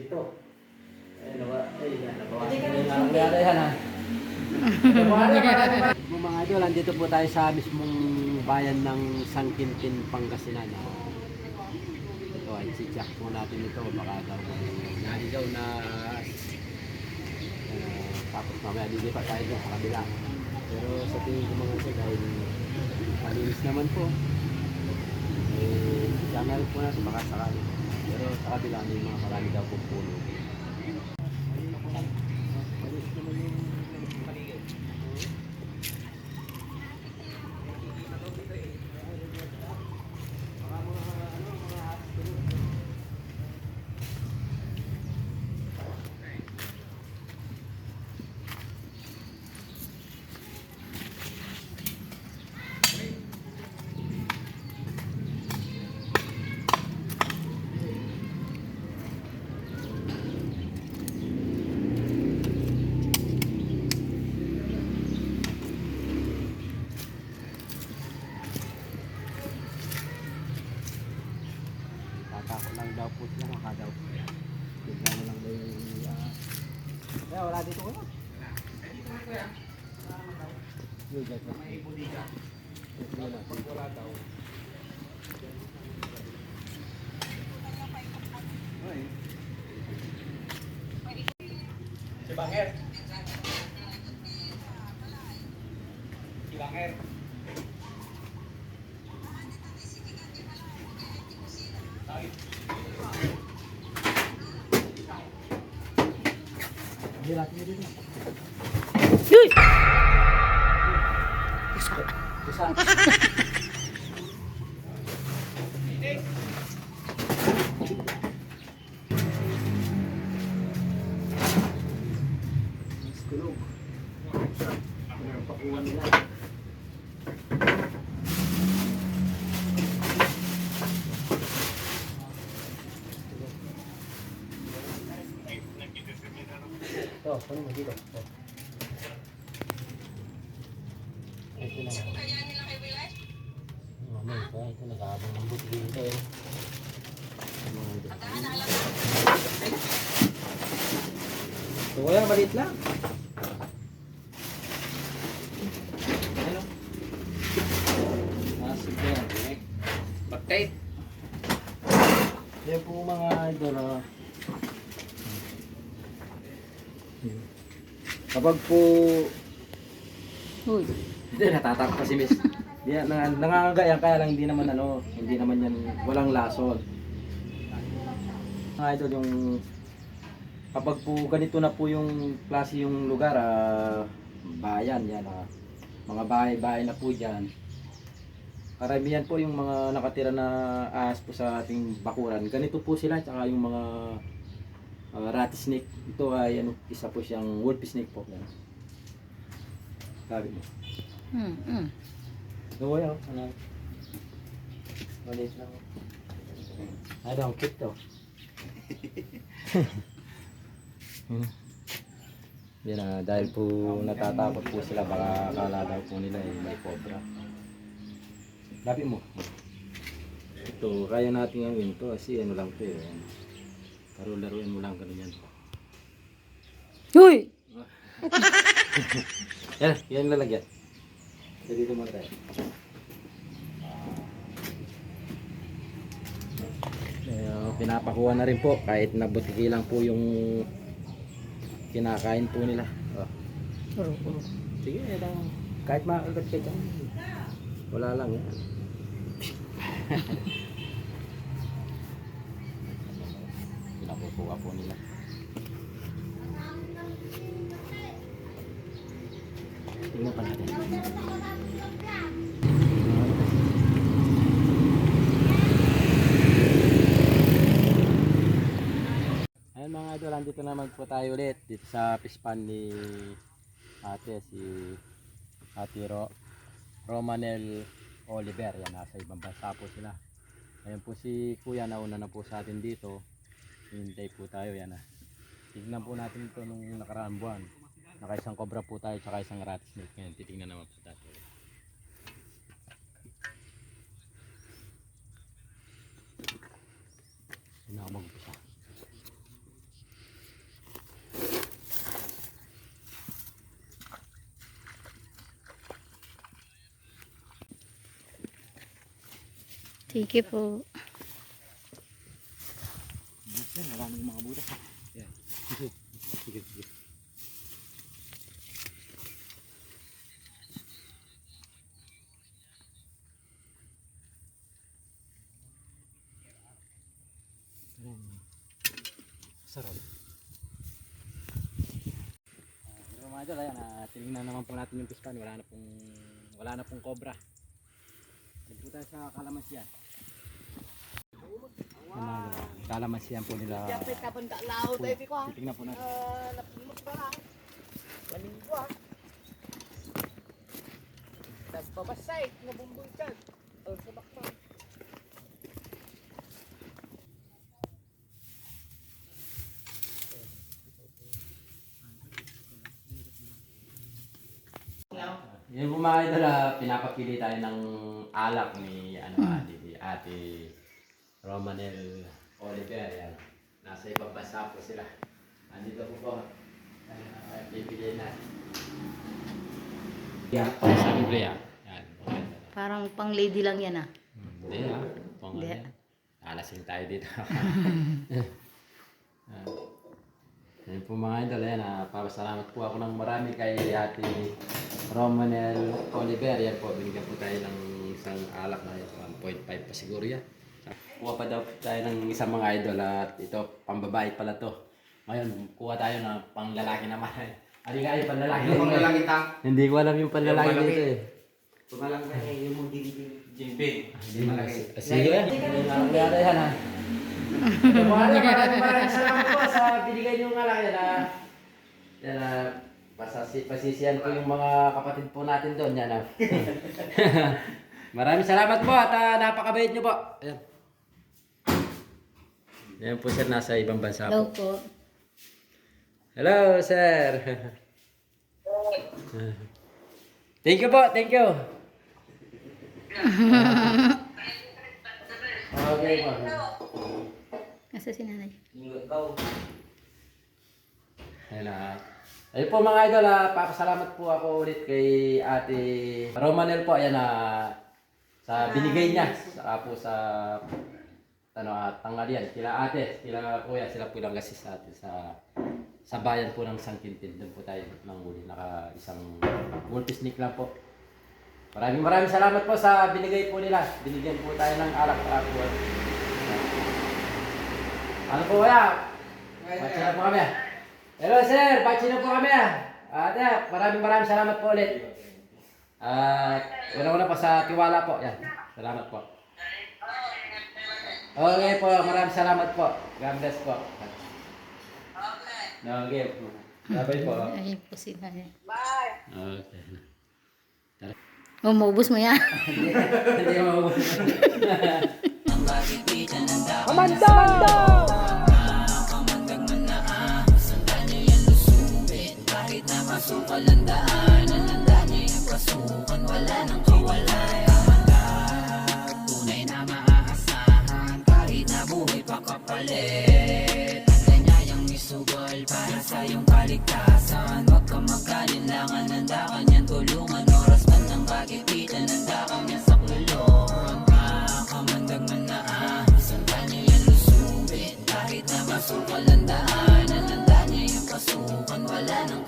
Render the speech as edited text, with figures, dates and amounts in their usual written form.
dito. Ay, nabawasan na yung nangyari yan ha. Mga idol, andito po tayo sa mismong bayan ng San Quintin, Pangasinan. Ito ay si-check po natin ito. Baka daw naligaw na tapos mamaya dilipat tayo doon sa kabila. Pero sa tingin ko mga ito dahil malinis naman po. Camera po natin baka sakali. Pero sa kabila may mga marami daw po puno. Takot lang daw po sila makadaw. Tignan mo lang daw yung kaya wala dito ko lang. Yung dyan ko. May budiga. Pag wala daw. Si Banger. Si Banger. Uy! Bisa. Kulog. Ang pakuha nila. Ito, kunin mo dito. Ito. Ito na. Mamay, ito nag-aabang ng buti dito eh. So, wala, maliit lang. Ano? Sige yan, eh. Bakit? Yan po mga idol. Kapag po Uy! hindi natatakot pa si Miss. Yan nangangagayan kaya lang hindi naman yan walang lason. Mga idol yung kapag po ganito na po yung klase yung lugar bayan yan mga bahay-bahay na po diyan. Karamihan po yung mga nakatira na ahas po sa ating bakuran. Ganito po sila tsaka yung mga rattlesnake. Ito ay isa po siyang wolf snake po. Yan. Sabi mo. Gawa yan. Maliit lang. Ay, ang cute to. Yan dahil po natatakot po sila baka akala daw po nila may cobra. Sabi mo. Ito, kaya natin gawin to kasi lang to eh. Laro-laruin mo lang ganyan. Uy! Yan lalagyan. Dito mo tayo. Pinapakuha na rin po kahit nabutiki lang po yung kinakain po nila. Sige, kahit makagat ka dyan. Wala lang yan. Pinakukuha po nila. Tingnan pa natin. Ayan mga idol, andito naman po tayo ulit dito sa fish pond ni ate, si Ate Romanel Oliver. Yan, nasa ibang bansa po sila. Ayan po si kuya, nauna na po sa atin dito. Hintay po tayo yan Tignan po natin ito nung nakaraang buwan. Nakaisang cobra po tayo tsaka isang rattlesnake. Ngayon titignan naman po tayo. Hindi na ako mag-upisa. Sige po. Yan, maraming mga butas. Yan. Sige, sige, sige. Ayan. Sarap. Mga idol, ayan, tinignan naman po natin yung pispan. Wala na pong cobra. Dito po tayo sa kalamansiyan. Kalamansiyan po nila. Titignan po natin. Nagpapasay, nabumbulkan. O, sabakman. Yan po mga idol, pinapapili tayo ng alak ni Ate Romanel Oliver. Yan. Nasa ibang bansa po sila. Andito po. Pipiliin natin. Yan, sa Biblia. Yan. Parang pang lady lang yan ah. Hindi Hindi. Alasing tayo dito. Yan po mga idol, papasalamat po ako ng marami kay Ate Romanel Oliver. Yan po, binigyan po tayo ng isang alak na 1.5 pa siguro yan. Kuha pa daw tayo ng isang mga idol at ito, pambabae pala to. Ngayon, kuha tayo ng panglalaki naman. Ari nga yung panlalaki. Hindi ko alam yung panlalaki dito eh. Tumalang na yung mong jingbing. Hindi malaki. Sige. Hindi na yan ha. Maraming salamat po sa binigay niyong alak yan. Yan pasisiyan ko yung mga kapatid po natin doon. Yan. Maraming salamat po at napakabait niyo po. Ayan. Yan po sir, nasa ibang bansa Hello po. po. Hello sir. Thank you po, thank you. Okay po. Nasa si nanay. Ayun po mga idol, papasalamat po ako ulit kay Ate Romanel po. Ayan sa binigay niya. Saka po sa tanghalian. Kila ate, kila kuya, sila po lang kasi sa atin sa bayan po ng San Quintin. Doon po tayo nanghuli. Naka isang multi-sneak lang po. Maraming salamat po sa binigay po nila. Binigyan po tayo ng alak para po. Ano po kaya? Bachi na po kami. Hello sir, bachi na po kami. Ate, maraming salamat po ulit. Una po sa tiwala po. Yan. Salamat po. Okay po, maraming salamat po. God bless po. Okay. Bye po. Ayun po si nanay. Okay. Oh, maubos mo yan. Hindi mo. Para sa iyong kaligtasan, huwag kang magkalinlangan. Handa ka niyan tulungan, oras man ng kagipitan. Handa ka niyan sa kulungan. Makamandag man na sundan niya yan lusubin. Kahit na masukal ang daanan, handa niya yung pasukan. Wala nang